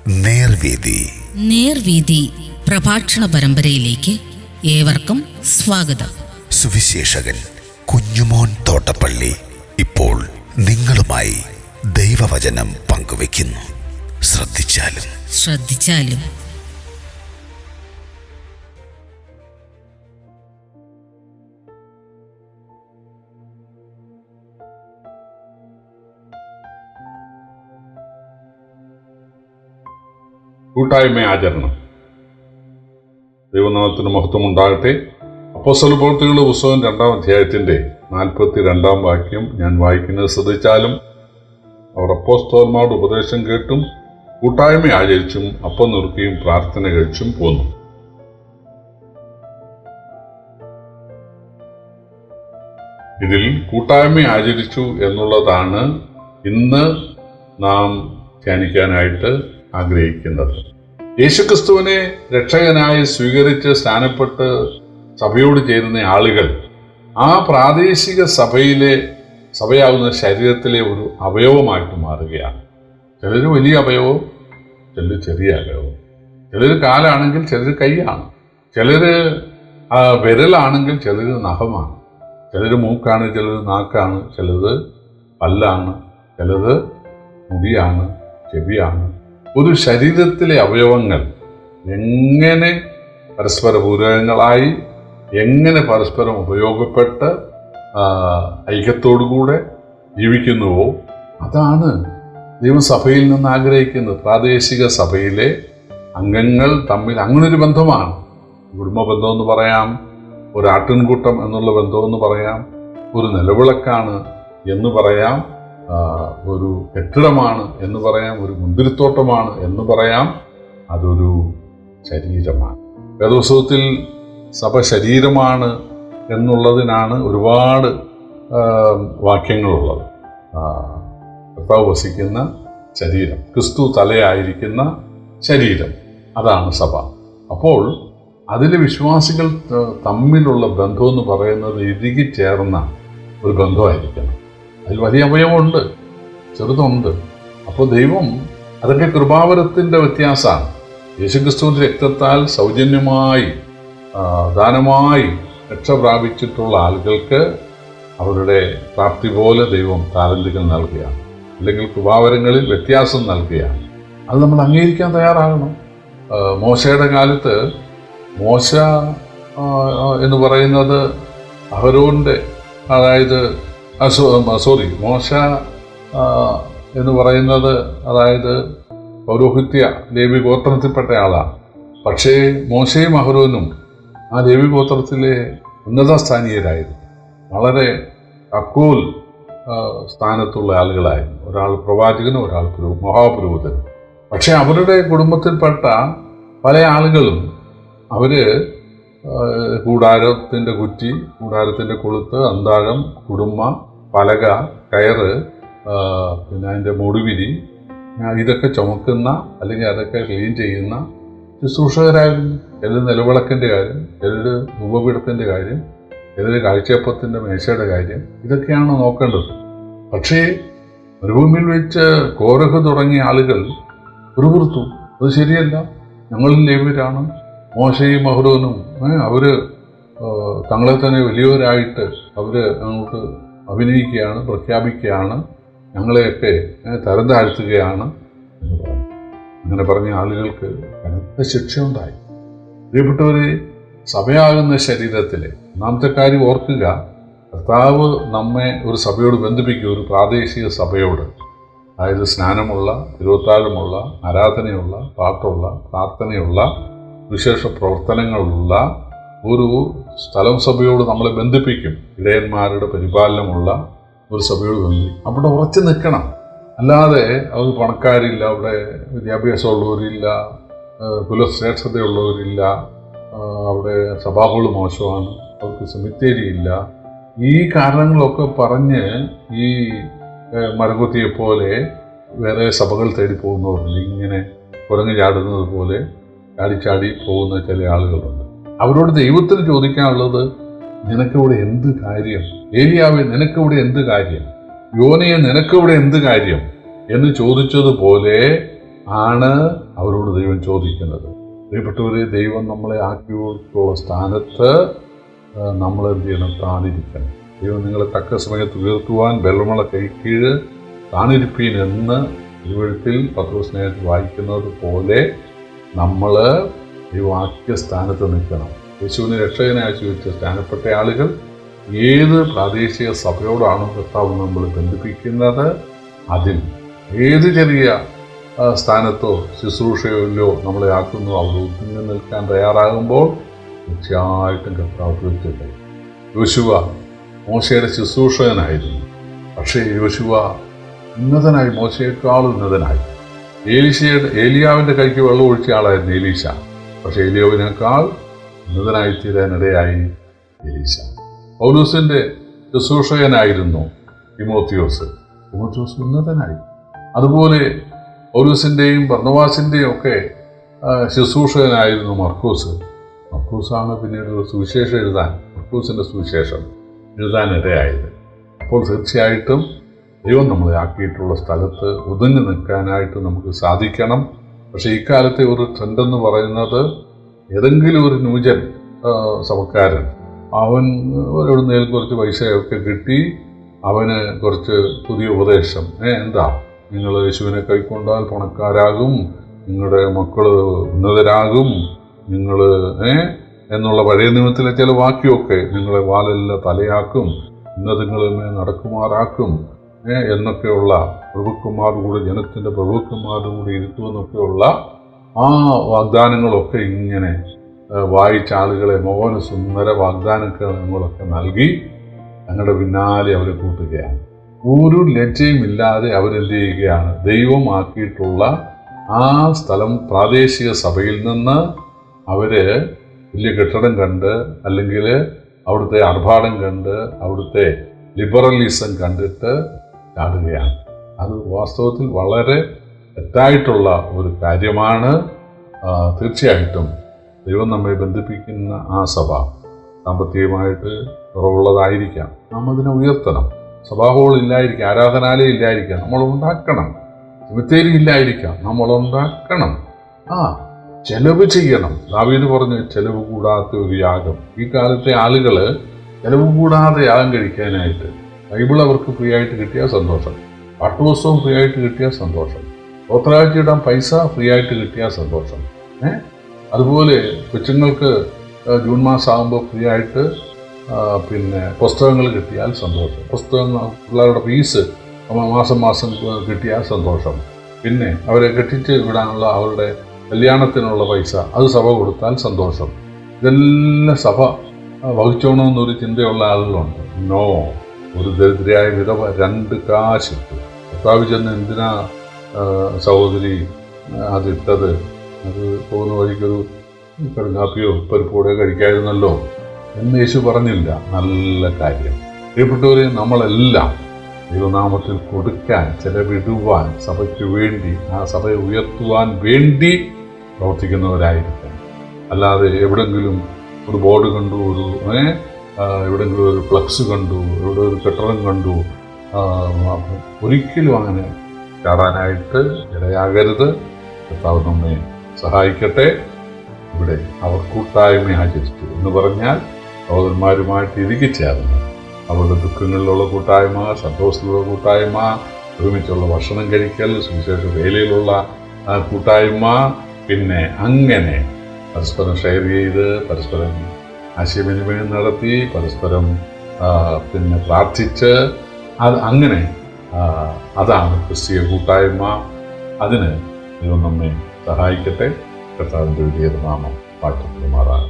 നേർവീതി പ്രഭാഷണ പരമ്പരയിലേക്ക് ഏവർക്കും സ്വാഗതം. സുവിശേഷകൻ കുഞ്ഞുമോൻ തോട്ടപ്പള്ളി ഇപ്പോൾ നിങ്ങളുമായി ദൈവവചനം പങ്കുവെക്കുന്നു. ശ്രദ്ധിച്ചാലും കൂട്ടായ്മ ആചരണം. ദൈവനാമത്തിന് മഹത്വം ഉണ്ടാകട്ടെ. അപ്പോസ്തല പ്രവൃത്തികളുടെ പുസ്തകം 2-ാം അധ്യായത്തിന്റെ 42-ാം വാക്യം ഞാൻ വായിക്കുന്നത് ശ്രദ്ധിച്ചാലും. അവർ അപ്പോസ്തലന്മാരുടെ ഉപദേശം കേട്ടും കൂട്ടായ്മ ആചരിച്ചും അപ്പം നുറുക്കിയും പ്രാർത്ഥന കഴിച്ചും പോന്നു. ഇതിൽ കൂട്ടായ്മ ആചരിച്ചു എന്നുള്ളതാണ് ഇന്ന് നാം ധ്യാനിക്കാനായിട്ട് ആഗ്രഹിക്കുന്നത്. യേശുക്രിസ്തുവിനെ രക്ഷകനായി സ്വീകരിച്ച് സ്ഥാനപ്പെട്ട് സഭയോട് ചേരുന്ന ആളുകൾ ആ പ്രാദേശിക സഭയാകുന്ന ശരീരത്തിലെ ഒരു അവയവമായിട്ട് മാറുകയാണ്. ചിലർ വലിയ അവയവം, ചിലർ ചെറിയ അവയവം, ചിലർ കാലാണെങ്കിൽ ചിലർ കൈയാണ്, ചിലർ വിരലാണെങ്കിൽ ചിലർ നഖമാണ്, ചിലർ മൂക്കാണ്, ചിലർ നാക്കാണ്, ചിലത് പല്ലാണ്, ചിലത് മുടിയാണ്, ചെവിയാണ്. ഒരു ശരീരത്തിലെ അവയവങ്ങൾ എങ്ങനെ പരസ്പര പൂരകങ്ങളായി, എങ്ങനെ പരസ്പരം ഉപയോഗപ്പെട്ട് ഐക്യത്തോടുകൂടെ ജീവിക്കുന്നുവോ അതാണ് ദൈവം സഭയിൽ നിന്ന് ആഗ്രഹിക്കുന്നത്. പ്രാദേശിക സഭയിലെ അംഗങ്ങൾ തമ്മിൽ അങ്ങനൊരു ബന്ധമാണ്. കുടുംബ ബന്ധമെന്ന് പറയാം, ഒരു ആട്ടിൻകൂട്ടം എന്നുള്ള ബന്ധമെന്ന് പറയാം, ഒരു നിലവിളക്കാണ് എന്ന് പറയാം, ഒരു കെട്ടിടമാണ് എന്ന് പറയാം, ഒരു മുന്തിരിത്തോട്ടമാണ് എന്ന് പറയാം, അതൊരു ശരീരമാണ്. വേദപുസ്തകത്തിൽ സഭ ശരീരമാണ് എന്നുള്ളതിനാണ് ഒരുപാട് വാക്യങ്ങളുള്ളത്. കർത്താവ് വസിക്കുന്ന ശരീരം, ക്രിസ്തു തലയായിരിക്കുന്ന ശരീരം, അതാണ് സഭ. അപ്പോൾ അതിലെ വിശ്വാസികൾ തമ്മിലുള്ള ബന്ധമെന്ന് പറയുന്നത് ഇഴുകിച്ചേർന്ന ഒരു ബന്ധമായിരിക്കണം. അതിൽ വലിയ അവയവമുണ്ട്, ചെറുതുണ്ട്. അപ്പോൾ ദൈവം അതൊക്കെ കൃപാവരത്തിൻ്റെ വ്യത്യാസമാണ്. യേശുക്രിസ്തുവിൻ്റെ രക്തത്താൽ സൗജന്യമായി ദാനമായി രക്ഷ പ്രാപിച്ചിട്ടുള്ള ആളുകൾക്ക് അവരുടെ പ്രാപ്തി പോലെ ദൈവം താലന്തുകൾ നൽകുകയാണ്, അല്ലെങ്കിൽ കൃപാവരങ്ങളിൽ വ്യത്യാസം നൽകുകയാണ്. അത് നമ്മൾ അംഗീകരിക്കാൻ തയ്യാറാകണം. മോശയുടെ കാലത്ത് മോശ എന്ന് പറയുന്നത് അഹരോന്റെ, അതായത് മോശ എന്ന് പറയുന്നത് അതായത് പൗരോഹിത്യ ലേവി ഗോത്രത്തിൽപ്പെട്ട ആളാണ്. പക്ഷേ മോശയും അഹരോനും ആ ലേവി ഗോത്രത്തിലെ ഉന്നത സ്ഥാനീയരായിരുന്നു. വളരെ അക്കൂൽ സ്ഥാനത്തുള്ള ആളുകളായിരുന്നു. ഒരാൾ പ്രവാചകനും ഒരാൾ മഹാപുരോഹിതനും. പക്ഷെ അവരുടെ കുടുംബത്തിൽപ്പെട്ട പല ആളുകളും അവര് കൂടാരത്തിൻ്റെ കുറ്റി, കൂടാരത്തിൻ്റെ കൊളുത്ത്, അന്താഴം, കുടുംബ, പലക, കയറ്, പിന്നെ അതിൻ്റെ മുടിവിരി, ഇതൊക്കെ ചുമക്കുന്ന അല്ലെങ്കിൽ അതൊക്കെ ക്ലീൻ ചെയ്യുന്ന ശുശ്രൂഷകരായിരുന്നു. ചിലർ നിലവിളക്കിൻ്റെ കാര്യം, ചിലർ ധൂപപീഠത്തിൻ്റെ കാര്യം, ചിലർ കാഴ്ചയപ്പത്തിൻ്റെ മേശയുടെ കാര്യം, ഇതൊക്കെയാണ് നോക്കേണ്ടത്. പക്ഷേ മരുഭൂമിയിൽ വെച്ച് കോരഹ് തുടങ്ങിയ ആളുകൾ പിറുപിറുത്തു. അത് ശരിയല്ല, ഞങ്ങളിൽ ലേവ്യരാണ്, മോശയും അഹരോനും അവര് തങ്ങളെ തന്നെ വലിയവരായിട്ട് അവര് അങ്ങോട്ട് അഭിനയിക്കുകയാണ്, പ്രഖ്യാപിക്കുകയാണ്, ഞങ്ങളെയൊക്കെ തരം താഴ്ത്തുകയാണ് എന്ന് പറഞ്ഞു. അങ്ങനെ പറഞ്ഞ ആളുകൾക്ക് കനത്ത ശിക്ഷയുണ്ടായി. പ്രിയപ്പെട്ടവരെ, സഭയാകുന്ന ശരീരത്തിലെ ഒന്നാമത്തെ കാര്യം ഓർക്കുക, കർത്താവ് നമ്മെ ഒരു സഭയോട് ബന്ധിപ്പിക്കുക, ഒരു പ്രാദേശിക സഭയോട്. അതായത് സ്നാനമുള്ള, തിരുവത്താഴമുള്ള, ആരാധനയുള്ള, പാട്ടുള്ള, പ്രാർത്ഥനയുള്ള, വിശേഷ പ്രവർത്തനങ്ങളുള്ള ഒരു സ്ഥലം സഭയോട് നമ്മളെ ബന്ധിപ്പിക്കും. ഇടയന്മാരുടെ പരിപാലനമുള്ള ഒരു സഭയോട് ബന്ധിപ്പിക്കും. അവിടെ ഉറച്ചു നിൽക്കണം. അല്ലാതെ അവർ പണക്കാരില്ല, അവിടെ വിദ്യാഭ്യാസമുള്ളവരില്ല, കുലശ്രേഷ്ഠതയുള്ളവരില്ല, അവിടെ സഭാഹോള് മോശമാണ്, അവർക്ക് സെമിത്തേരിയില്ല, ഈ കാരണങ്ങളൊക്കെ പറഞ്ഞ് ഈ മരകുത്തിയെപ്പോലെ വേറെ സഭകൾ തേടി പോകുന്നവരുണ്ട്. ഇങ്ങനെ കുരങ്ങ് ചാടുന്നത് പോലെ ചാടി പോകുന്ന ചില ആളുകളുണ്ട്. അവരോട് ദൈവത്തിന് ചോദിക്കാനുള്ളത്, നിനക്കിവിടെ എന്ത് കാര്യം? ഏലിയാവെ, നിനക്കിവിടെ എന്ത് കാര്യം? യോനയെ, നിനക്കിവിടെ എന്ത് കാര്യം എന്ന് ചോദിച്ചതുപോലെ ആണ് അവരോട് ദൈവം ചോദിക്കുന്നത്. പ്രിയപ്പെട്ടവരെ, ദൈവം നമ്മളെ ആക്കിയുള്ള സ്ഥാനത്ത് നമ്മൾ എന്ത് ചെയ്യണം? താണിരിക്കണം. ദൈവം നിങ്ങളെ തക്ക സമയത്ത് ഉയർത്തുവാൻ ബലമുള്ള കൈക്കീഴ് താണിരിപ്പീൻ എന്ന് തിരുവഴുത്തിൽ പത്രോസ്നേഹത്തിൽ വായിക്കുന്നത് പോലെ നമ്മൾ ദൈവമാക്കിയ സ്ഥാനത്ത് നിൽക്കണം. യേശുവിനെ രക്ഷകനായി സ്വീകരിച്ച സ്ഥാനപ്പെട്ട ആളുകൾ ഏത് പ്രാദേശിക സഭയോടാണോ കർത്താവ് നമ്മൾ ബന്ധിപ്പിക്കുന്നത്, അതിൽ ഏത് ചെറിയ സ്ഥാനത്തോ ശുശ്രൂഷയിലോ നമ്മളെ ആക്കുന്നു അവിടെ ഒതുങ്ങി നിൽക്കാൻ തയ്യാറാകുമ്പോൾ തീർച്ചയായിട്ടും കർത്താവ് തീർച്ചയായിട്ടും. യോശുവ മോശയുടെ ശുശ്രൂഷകനായിരുന്നു. പക്ഷേ യോശുവ ഉന്നതനായി, മോശയേക്കാൾ ഉന്നതനായി. ഏലിയാവിൻ്റെ കൈക്ക് വെള്ളം ഒഴിച്ച ആളായിരുന്നു എലീശ. പക്ഷേ ഏലിയാവിനേക്കാൾ ഉന്നതനായി തീരാനിടയായി എലീശ. പൗലോസിൻ്റെ ശുശ്രൂഷകനായിരുന്നു തിമോത്തിയോസ് ഉന്നതനായി. അതുപോലെ പൗലോസിൻ്റെയും ബർന്നബാസിൻ്റെയും ഒക്കെ ശുശ്രൂഷകനായിരുന്നു മർക്കോസാണ് പിന്നീട് സുവിശേഷം എഴുതാൻ, മർക്കോസിൻ്റെ സുവിശേഷം എഴുതാനിടയായത്. അപ്പോൾ തീർച്ചയായിട്ടും ദൈവം നമ്മളെ ആക്കിയിട്ടുള്ള സ്ഥലത്ത് ഒതുങ്ങി നിൽക്കാനായിട്ട് നമുക്ക് സാധിക്കണം. പക്ഷേ ഇക്കാലത്തെ ഒരു ട്രെൻഡെന്ന് പറയുന്നത്, ഏതെങ്കിലും ഒരു ന്യൂജൻ സഭക്കാരൻ അവൻ എവിടുന്നേലും കുറച്ച് പൈസയൊക്കെ കിട്ടി, അവന് കുറച്ച് പുതിയ ഉപദേശം, എന്താ നിങ്ങൾ യേശുവിനെ കൈക്കൊണ്ടാൽ പണക്കാരാകും, നിങ്ങളുടെ മക്കൾ ഉന്നതരാകും, നിങ്ങൾ എന്നുള്ള പഴയ നിയമത്തിലെ ചില വാക്യമൊക്കെ, നിങ്ങളെ വാലെല്ലാം തലയാക്കും, ഉന്നതങ്ങളിന്മേൽ നടക്കുമാറാക്കും എന്നൊക്കെയുള്ള പ്രഭുക്കന്മാരുടെ ജനത്തിൻ്റെ പ്രഭുക്കന്മാരുടെ കൂടെ ഇരുത്തുമെന്നൊക്കെയുള്ള ആ വാഗ്ദാനങ്ങളൊക്കെ ഇങ്ങനെ വായിച്ച ആളുകളെ മോഹനസുന്ദര വാഗ്ദാനങ്ങളൊക്കെ നൽകി ഞങ്ങളുടെ പിന്നാലെ അവരെ കൂട്ടുകയാണ്. ഒരു ലജ്ജയുമില്ലാതെ അവരെന്ത് ചെയ്യുകയാണ്? ദൈവമാക്കിയിട്ടുള്ള ആ സ്ഥലം പ്രാദേശിക സഭയിൽ നിന്ന് അവർ വലിയ കെട്ടിടം കണ്ട്, അല്ലെങ്കിൽ അവിടുത്തെ ആർഭാടം കണ്ട്, അവിടുത്തെ ലിബറലിസം കണ്ടിട്ട് ചാടുകയാണ്. അത് വാസ്തവത്തിൽ വളരെ തെറ്റായിട്ടുള്ള ഒരു കാര്യമാണ്. തീർച്ചയായിട്ടും ദൈവം നമ്മെ ബന്ധിപ്പിക്കുന്ന ആ സഭ സാമ്പത്തികമായിട്ട് കുറവുള്ളതായിരിക്കാം. നാം അതിനെ ഉയർത്തണം. സഭാഹോൾ ഇല്ലായിരിക്കാം, ആരാധനാലയം ഇല്ലായിരിക്കാം, നമ്മൾ ഉണ്ടാക്കണം. സെമിത്തേരി ഇല്ലായിരിക്കാം, നമ്മൾ ഉണ്ടാക്കണം. ചെലവ് ചെയ്യണം. ദാവീദ് പറഞ്ഞു, ചെലവ് കൂടാത്ത ഒരു യാഗം. ഈ കാലത്തെ ആളുകൾ ചെലവ് കൂടാതെ യാഗം കഴിക്കാനായിട്ട്, ബൈബിൾ അവർക്ക് ഫ്രീ ആയിട്ട് കിട്ടിയാൽ സന്തോഷം, പാട്ടുപുസ്തകം ഫ്രീ ആയിട്ട് കിട്ടിയാൽ സന്തോഷം, സ്തോത്രാഴ്ചയിടാൻ പൈസ ഫ്രീ ആയിട്ട് കിട്ടിയാൽ സന്തോഷം. അതുപോലെ കൊച്ചുങ്ങൾക്ക് ജൂൺ മാസം ആകുമ്പോൾ ഫ്രീ ആയിട്ട് പിന്നെ പുസ്തകങ്ങൾ കിട്ടിയാൽ സന്തോഷം, പുസ്തകങ്ങൾ പിള്ളേരുടെ ഫീസ് മാസം കിട്ടിയാൽ സന്തോഷം. പിന്നെ അവരെ കെട്ടിച്ച് വിടാനുള്ള അവരുടെ കല്യാണത്തിനുള്ള പൈസ അത് സഭ കൊടുത്താൽ സന്തോഷം. ഇതെല്ലാം സഭ വഹിച്ചോണമെന്നൊരു ചിന്തയുള്ള ആളുകളുണ്ട്. നോ, ഒരു ദരിദ്രയായ വിധവ 2 കാശിട്ടു. കർത്താവ് ചെന്ന് എന്തിനാ സഹോദരി അതിട്ടത്? അത് പോകുന്ന വഴിക്കൊരു കടുങ്കാപ്പിയോ പരിപ്പോടെയോ കഴിക്കായിരുന്നല്ലോ എന്ന് യേശു പറഞ്ഞില്ല. നല്ല കാര്യം. പ്രിയപ്പെട്ടവരെ, നമ്മളെല്ലാം ദൈവനാമത്തിൽ കൊടുക്കാൻ, ചെലവിടുവാൻ, സഭയ്ക്ക് വേണ്ടി, ആ സഭയെ ഉയർത്തുവാൻ വേണ്ടി പ്രവർത്തിക്കുന്നവരായിരിക്കണം. അല്ലാതെ എവിടെങ്കിലും ഒരു ബോർഡ് കണ്ടു, എവിടെങ്കിലും ഒരു ഫ്ലക്സ് കണ്ടു, എവിടെ ഒരു കെട്ടിടം കണ്ടു, ഒരിക്കലും അങ്ങനെ ചാടാനായിട്ട് ഇടയാകരുത്. കർത്താവ് നമ്മെ സഹായിക്കട്ടെ. ഇവിടെ അവർ കൂട്ടായ്മ ആചരിച്ചു എന്ന് പറഞ്ഞാൽ സഹോദരന്മാരുമായിട്ട് ഇറുകിച്ചേർന്ന് അവരുടെ ദുഃഖങ്ങളിലുള്ള കൂട്ടായ്മ, സന്തോഷത്തിലുള്ള കൂട്ടായ്മ, ഒരുമിച്ചുള്ള ഭക്ഷണം കഴിക്കൽ, സുവിശേഷ വേലയിലുള്ള കൂട്ടായ്മ, പിന്നെ അങ്ങനെ പരസ്പരം ഷെയർ ചെയ്ത്, പരസ്പരം ആശയവിനിമയം നടത്തി, പരസ്പരം പിന്നെ പ്രാർത്ഥിച്ച്, അങ്ങനെ അതാണ് ക്രിസ്തീയ കൂട്ടായ്മ. അതിന് ദൈവം നമ്മെ സഹായിക്കട്ടെ. കർത്താവിൻ്റെ വലിയ നാമം പാട്ടുമാറാണ്.